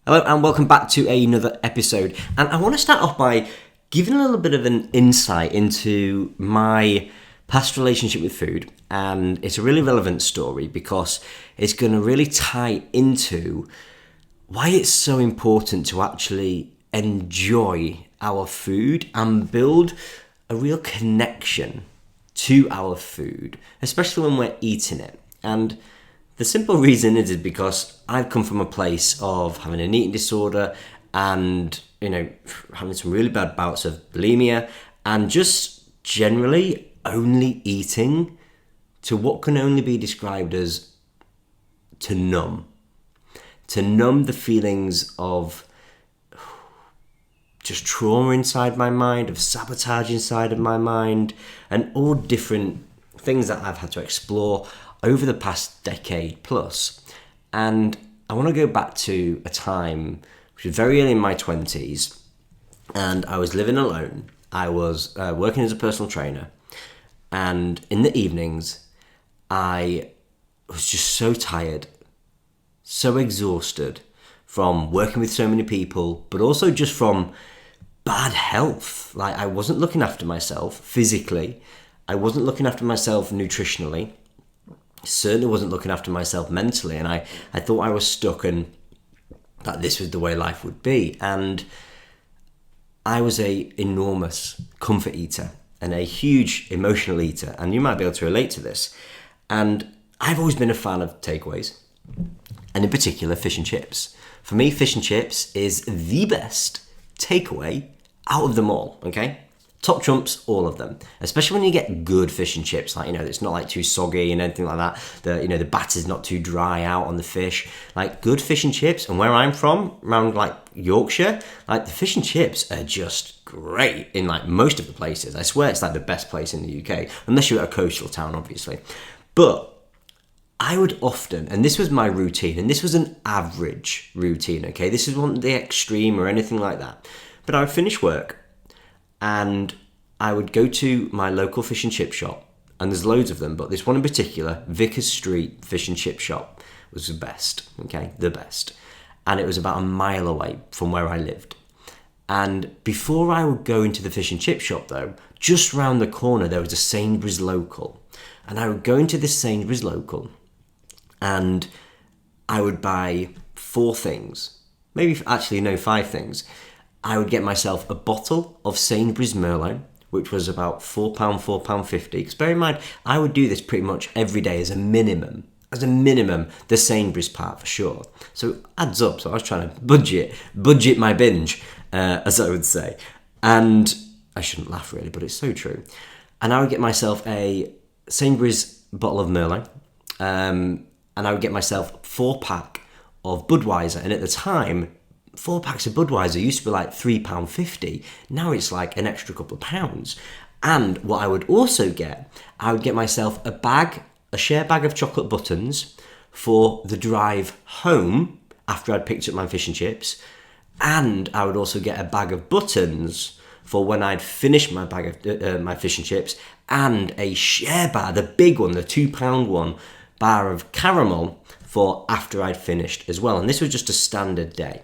Hello and welcome back to another episode. And I want to start off by giving a little bit of an insight into my past relationship with food. And it's a really relevant story because it's going to really tie into why it's so important to actually enjoy our food and build a real connection to our food, especially when we're eating it. And the simple reason is because I've come from a place of having an eating disorder and, having some really bad bouts of bulimia and just generally only eating to what can only be described as to numb the feelings of just trauma inside my mind, of sabotage inside of my mind, and all different things that I've had to explore over the past decade plus. And I want to go back to a time which was very early in my 20s, and I was living alone. I was working as a personal trainer, and in the evenings I was just so tired, so exhausted from working with so many people, but also just from bad health. Like, I wasn't looking after myself physically, I wasn't looking after myself nutritionally, certainly wasn't looking after myself mentally, and I thought I was stuck and that this was the way life would be. And I was a enormous comfort eater and a huge emotional eater, and you might be able to relate to this. And I've always been a fan of takeaways, and in particular fish and chips. For me, fish and chips is the best takeaway out of them all, okay? Top trumps, all of them. Especially when you get good fish and chips, like, it's not like too soggy and anything like that. The batter's not too dry out on the fish. Like, good fish and chips, and where I'm from, around like Yorkshire, like the fish and chips are just great in like most of the places. I swear it's like the best place in the UK, unless you're at a coastal town, obviously. But I would often, and this was my routine, and this was an average routine, okay? This isn't the extreme or anything like that. But I would finish work, and I would go to my local fish and chip shop, and there's loads of them, but this one in particular, Vickers Street Fish and Chip Shop, was the best, okay? The best. And it was about a mile away from where I lived. And before I would go into the fish and chip shop though, just round the corner there was a Sainsbury's local. And I would go into this Sainsbury's local and I would buy 4 things, five things. I would get myself a bottle of Sainsbury's Merlot, which was about £4, £4.50. Because bear in mind, I would do this pretty much every day as a minimum, the Sainsbury's part for sure. So it adds up. So I was trying to budget my binge, as I would say. And I shouldn't laugh really, but it's so true. And I would get myself a Sainsbury's bottle of Merlot, and I would get myself 4-pack of Budweiser. And at the time, 4 packs of Budweiser used to be like £3.50. Now it's like an extra couple of pounds. And what I would also get, I would get myself a share bag of chocolate buttons for the drive home after I'd picked up my fish and chips. And I would also get a bag of buttons for when I'd finished my bag of my fish and chips, and a share bar, the big one, the £2 one, bar of caramel for after I'd finished as well. And this was just a standard day.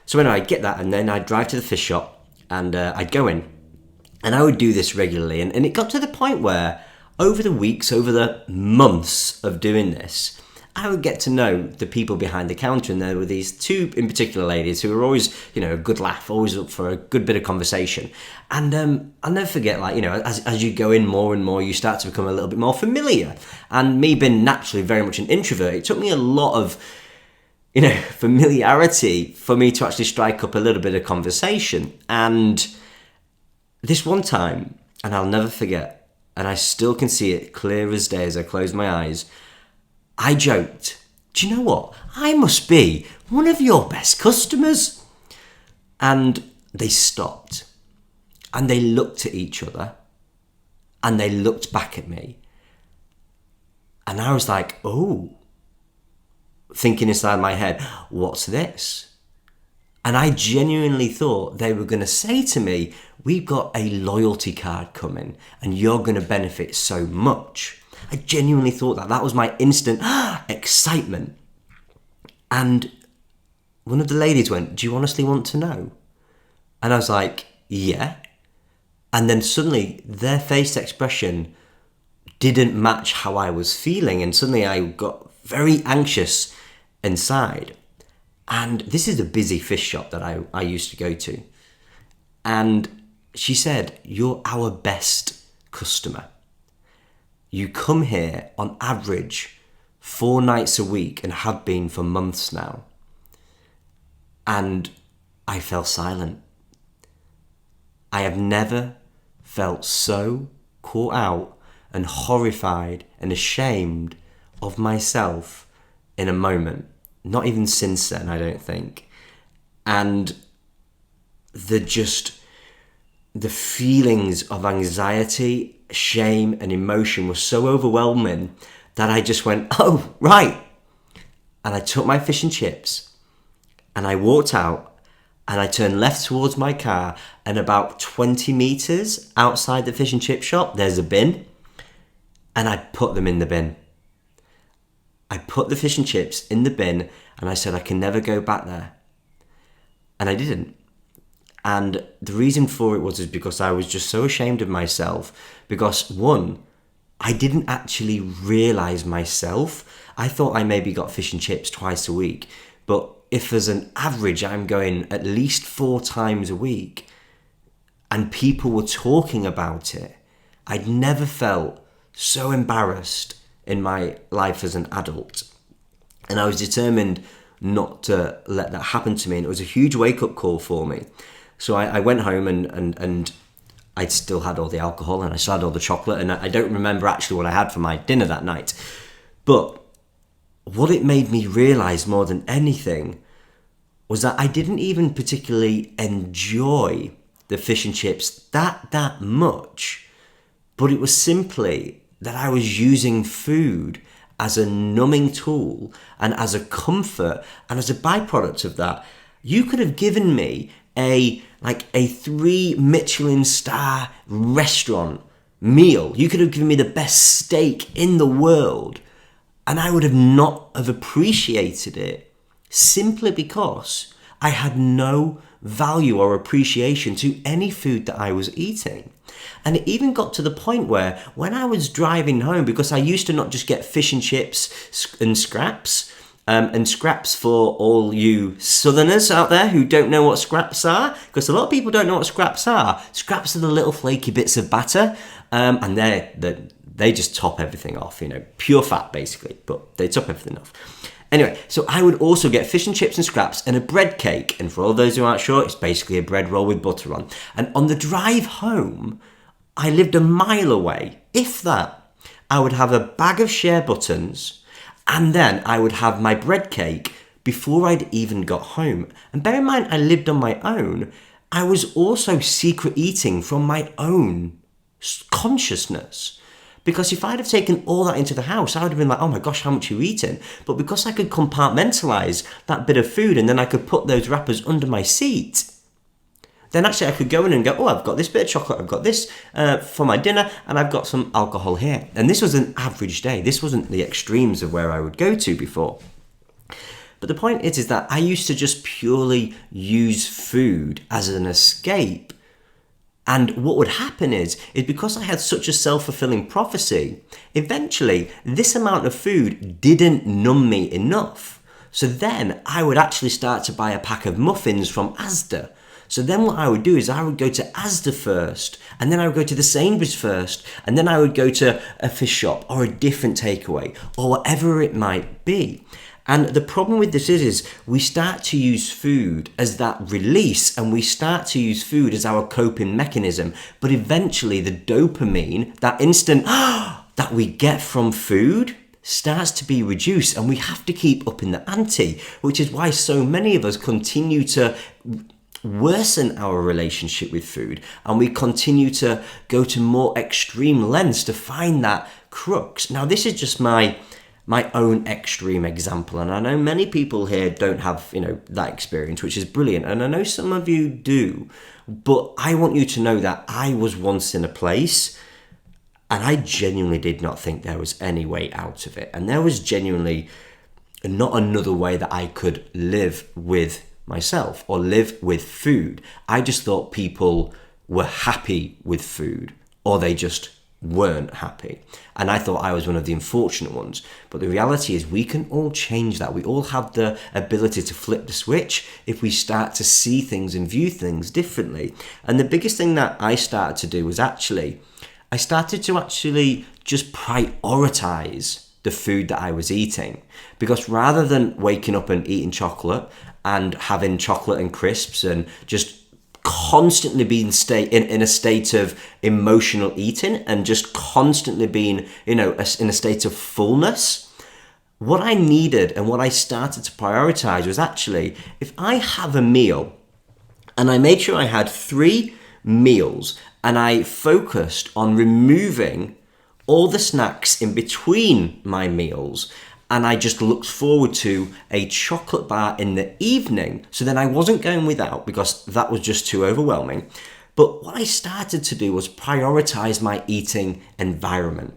So anyway, I'd get that, and then I'd drive to the fish shop, and I'd go in, and I would do this regularly. And it got to the point where over the weeks, over the months of doing this, I would get to know the people behind the counter, and there were these 2 in particular ladies who were always, a good laugh, always up for a good bit of conversation. And I'll never forget, as you go in more and more, you start to become a little bit more familiar. And me being naturally very much an introvert, it took me a lot of familiarity for me to actually strike up a little bit of conversation. And this one time, and I'll never forget, and I still can see it clear as day as I close my eyes, I joked, "Do you know what? I must be one of your best customers." And they stopped, and they looked at each other, and they looked back at me. And I was like, oh, thinking inside my head, what's this? And I genuinely thought they were going to say to me, "We've got a loyalty card coming and you're going to benefit so much." I genuinely thought that. That was my instant excitement. And one of the ladies went, "Do you honestly want to know?" And I was like, "Yeah." And then suddenly their face expression didn't match how I was feeling. And suddenly I got very anxious inside. And this is a busy fish shop that I used to go to. And she said, "You're our best customer. You come here on average 4 nights a week and have been for months now." And I fell silent. I have never felt so caught out and horrified and ashamed of myself in a moment. Not even since then, I don't think. And the feelings of anxiety, shame, and emotion were so overwhelming that I just went, "Oh, right." And I took my fish and chips and I walked out and I turned left towards my car, and about 20 meters outside the fish and chip shop, there's a bin, and I put them in the bin. I put the fish and chips in the bin and I said, "I can never go back there." And I didn't. And the reason for it was because I was just so ashamed of myself, because one, I didn't actually realize myself. I thought I maybe got fish and chips twice a week, but if as an average I'm going at least 4 times a week and people were talking about it, I'd never felt so embarrassed in my life as an adult. And I was determined not to let that happen to me. And it was a huge wake-up call for me. So I went home and I still had all the alcohol and I still had all the chocolate. And I don't remember actually what I had for my dinner that night. But what it made me realize more than anything was that I didn't even particularly enjoy the fish and chips that much. But it was simply that I was using food as a numbing tool and as a comfort, and as a byproduct of that, you could have given me a 3 Michelin star restaurant meal. You could have given me the best steak in the world, and I would have not have appreciated it, simply because I had no value or appreciation to any food that I was eating. And it even got to the point where when I was driving home, because I used to not just get fish and chips and scraps, and scraps for all you southerners out there who don't know what scraps are, because a lot of people don't know what scraps are. Scraps are the little flaky bits of batter, and they just top everything off, pure fat basically, but they top everything off. Anyway, so I would also get fish and chips and scraps and a bread cake. And for all those who aren't sure, it's basically a bread roll with butter on. And on the drive home, I lived a mile away, if that. I would have a bag of share buttons, and then I would have my bread cake before I'd even got home. And bear in mind, I lived on my own. I was also secret eating from my own consciousness. Because if I'd have taken all that into the house, I would have been like, "Oh my gosh, how much are you eating?" But because I could compartmentalise that bit of food and then I could put those wrappers under my seat, then actually I could go in and go, "Oh, I've got this bit of chocolate, I've got this for my dinner, and I've got some alcohol here." And this was an average day. This wasn't the extremes of where I would go to before. But the point is that I used to just purely use food as an escape. And what would happen is because I had such a self-fulfilling prophecy, eventually this amount of food didn't numb me enough. So then I would actually start to buy a pack of muffins from Asda. So then what I would do is I would go to Asda first, and then I would go to the Sainsbury's first, and then I would go to a fish shop or a different takeaway or whatever it might be. And the problem with this is we start to use food as that release, and we start to use food as our coping mechanism. But eventually the dopamine, that instant that we get from food, starts to be reduced, and we have to keep upping the ante, which is why so many of us continue to worsen our relationship with food, and we continue to go to more extreme lengths to find that crux. Now, this is just my own extreme example, and I know many people here don't have that experience, which is brilliant, and I know some of you do, but I want you to know that I was once in a place and I genuinely did not think there was any way out of it, and there was genuinely and not another way that I could live with myself or live with food. I just thought people were happy with food, or they just weren't happy. And I thought I was one of the unfortunate ones. But the reality is we can all change that. We all have the ability to flip the switch if we start to see things and view things differently. And the biggest thing that I started to do was I started to just prioritize the food that I was eating. Because rather than waking up and eating chocolate and having chocolate and crisps and just constantly being in a state of emotional eating and just constantly being, in a state of fullness, what I needed and what I started to prioritize was if I have a meal, and I made sure I had 3 meals, and I focused on removing all the snacks in between my meals, and I just looked forward to a chocolate bar in the evening. So then I wasn't going without because that was just too overwhelming. But what I started to do was prioritize my eating environment.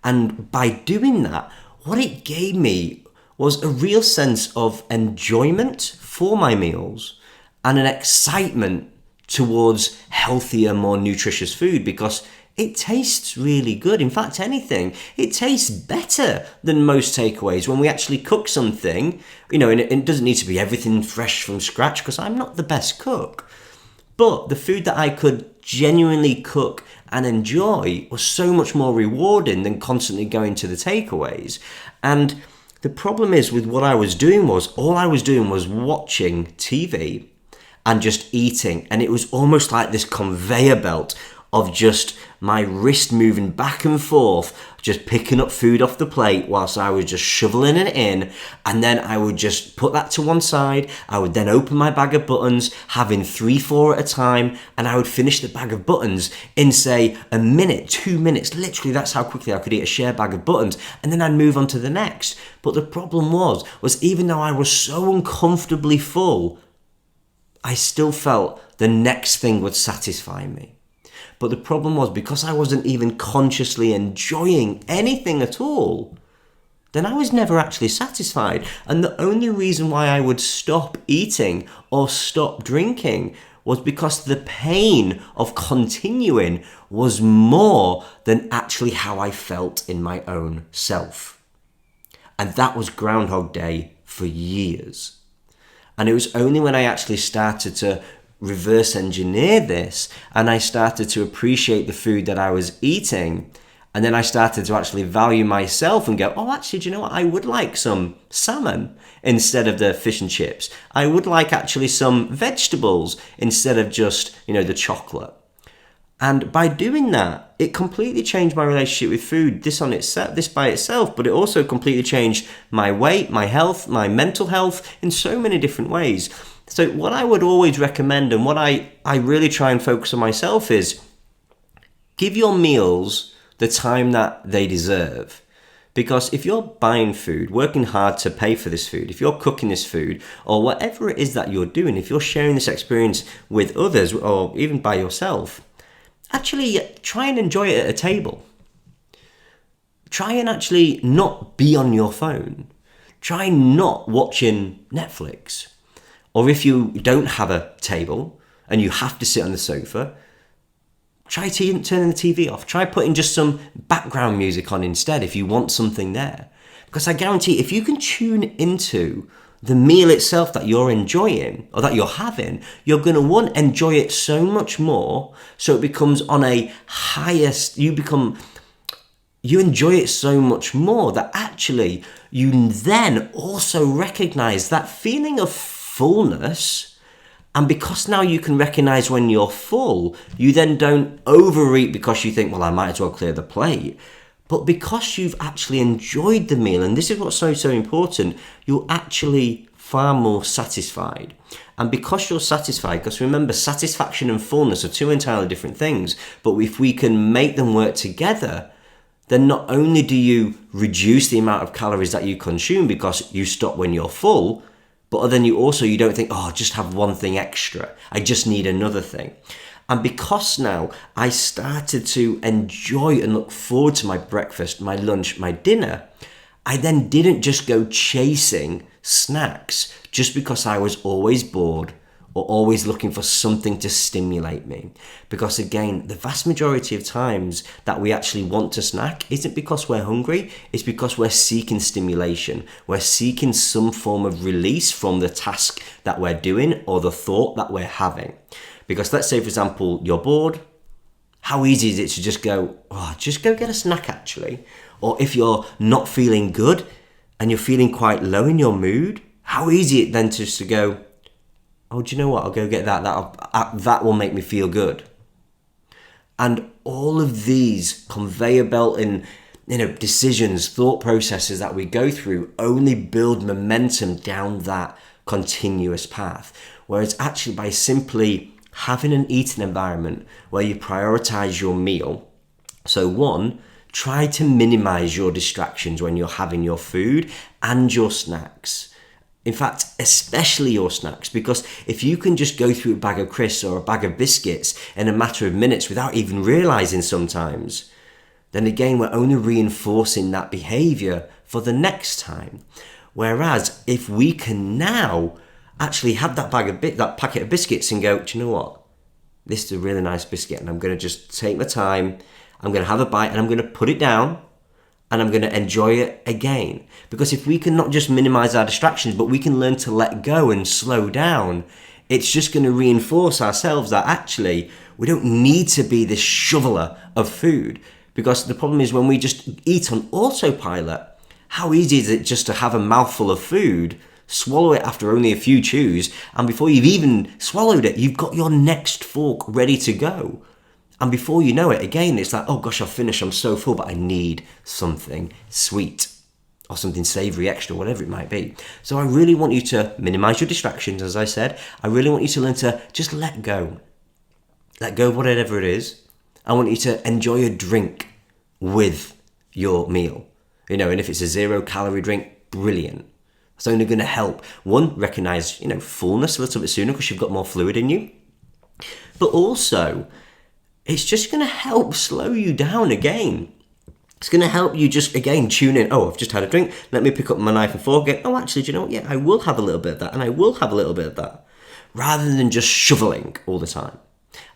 And by doing that, what it gave me was a real sense of enjoyment for my meals and an excitement towards healthier, more nutritious food, because it tastes really good. In fact, it tastes better than most takeaways when we actually cook something, and it doesn't need to be everything fresh from scratch because I'm not the best cook. But the food that I could genuinely cook and enjoy was so much more rewarding than constantly going to the takeaways. And the problem is with what I was doing was all I was doing was watching TV and just eating. And it was almost like this conveyor belt of just my wrist moving back and forth, just picking up food off the plate whilst I was just shoveling it in. And then I would just put that to one side. I would then open my bag of buttons, having 3-4 at a time. And I would finish the bag of buttons in, say, a minute, 2 minutes. Literally, that's how quickly I could eat a share bag of buttons. And then I'd move on to the next. But the problem was even though I was so uncomfortably full, I still felt the next thing would satisfy me. But the problem was, because I wasn't even consciously enjoying anything at all, then I was never actually satisfied. And the only reason why I would stop eating or stop drinking was because the pain of continuing was more than actually how I felt in my own self. And that was Groundhog Day for years. And it was only when I actually started to reverse engineer this and I started to appreciate the food that I was eating, and then I started to actually value myself and go, oh, actually, do you know what? I would like some salmon instead of the fish and chips. I would like actually some vegetables instead of just, the chocolate. And by doing that, it completely changed my relationship with food, this by itself, but it also completely changed my weight, my health, my mental health in so many different ways. So what I would always recommend, and what I really try and focus on myself, is give your meals the time that they deserve. Because if you're buying food, working hard to pay for this food, if you're cooking this food, or whatever it is that you're doing, if you're sharing this experience with others or even by yourself, actually try and enjoy it at a table. Try and actually not be on your phone. Try not watching Netflix. Or if you don't have a table and you have to sit on the sofa, try turning the TV off. Try putting just some background music on instead if you want something there. Because I guarantee if you can tune into the meal itself that you're enjoying or that you're having, you're going to enjoy it so much more. So it becomes on a highest, you enjoy it so much more that actually you then also recognize that feeling of fullness. And because now you can recognize when you're full, you then don't overeat because you think, well, I might as well clear the plate. But because you've actually enjoyed the meal, and this is what's so important, you're actually far more satisfied. And because you're satisfied, because remember, satisfaction and fullness are 2 entirely different things, but if we can make them work together, then not only do you reduce the amount of calories that you consume because you stop when you're full, but then you don't think, oh, just have one thing extra. I just need another thing. And because now I started to enjoy and look forward to my breakfast, my lunch, my dinner, I then didn't just go chasing snacks just because I was always bored or always looking for something to stimulate me. Because again, the vast majority of times that we actually want to snack isn't because we're hungry, it's because we're seeking stimulation. We're seeking some form of release from the task that we're doing or the thought that we're having. Because let's say, for example, you're bored. How easy is it to just go get a snack actually? Or if you're not feeling good and you're feeling quite low in your mood, how easy it then just to go, oh, do you know what? I'll go get that. That will make me feel good. And all of these conveyor belt and decisions, thought processes that we go through only build momentum down that continuous path. Whereas actually by simply having an eating environment where you prioritize your meal. So one, try to minimize your distractions when you're having your food and your snacks. In fact, especially your snacks, because if you can just go through a bag of crisps or a bag of biscuits in a matter of minutes without even realizing sometimes, then again, we're only reinforcing that behavior for the next time. Whereas if we can now actually have that packet of biscuits and go, do you know what? This is a really nice biscuit and I'm going to just take my time, I'm going to have a bite and I'm going to put it down. And I'm going to enjoy it again. Because if we can not just minimize our distractions, but we can learn to let go and slow down, it's just going to reinforce ourselves that actually we don't need to be this shoveler of food. Because the problem is when we just eat on autopilot, how easy is it just to have a mouthful of food, swallow it after only a few chews, and before you've even swallowed it, you've got your next fork ready to go. And before you know it, again, it's like, oh gosh, I've finished, I'm so full, but I need something sweet or something savory extra, whatever it might be. So I really want you to minimize your distractions, as I said. I really want you to learn to just let go. Let go of whatever it is. I want you to enjoy a drink with your meal. And if it's a 0-calorie drink, brilliant. It's only going to help. One, recognize, fullness a little bit sooner because you've got more fluid in you. But also, it's just going to help slow you down again. It's going to help you just, again, tune in. Oh, I've just had a drink. Let me pick up my knife and fork again. Oh, actually, do you know what? Yeah, I will have a little bit of that and I will have a little bit of that. Rather than just shoveling all the time.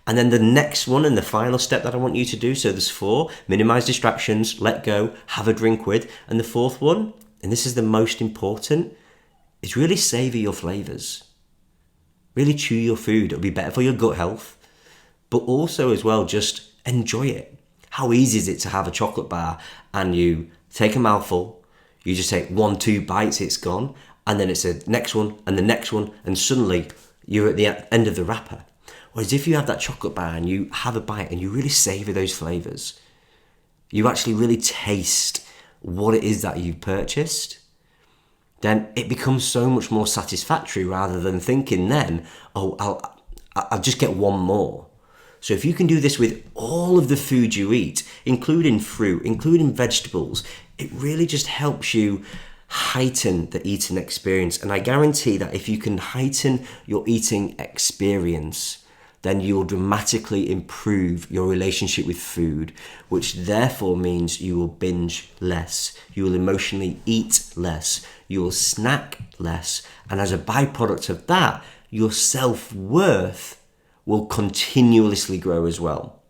And then the next one and the final step that I want you to do, so there's 4, minimize distractions, let go, have a drink with. And the 4th one, and this is the most important, is really savor your flavors. Really chew your food. It'll be better for your gut health. But also as well, just enjoy it. How easy is it to have a chocolate bar and you take a mouthful, you just take 1-2 bites, it's gone, and then it's the next one and the next one, and suddenly you're at the end of the wrapper. Whereas if you have that chocolate bar and you have a bite and you really savor those flavors, you actually really taste what it is that you've purchased, then it becomes so much more satisfactory rather than thinking then, oh, I'll just get one more. So if you can do this with all of the food you eat, including fruit, including vegetables, it really just helps you heighten the eating experience. And I guarantee that if you can heighten your eating experience, then you will dramatically improve your relationship with food, which therefore means you will binge less, you will emotionally eat less, you will snack less, and as a byproduct of that, your self-worth will continuously grow as well.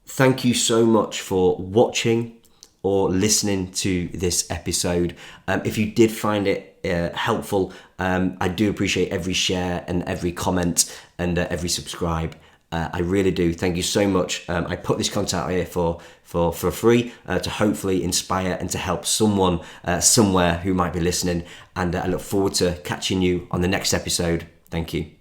Thank you so much for watching or listening to this episode. If you did find it helpful, I do appreciate every share and every comment and every subscribe. I really do. Thank you so much. I put this content out here for free to hopefully inspire and to help someone somewhere who might be listening. And I look forward to catching you on the next episode. Thank you.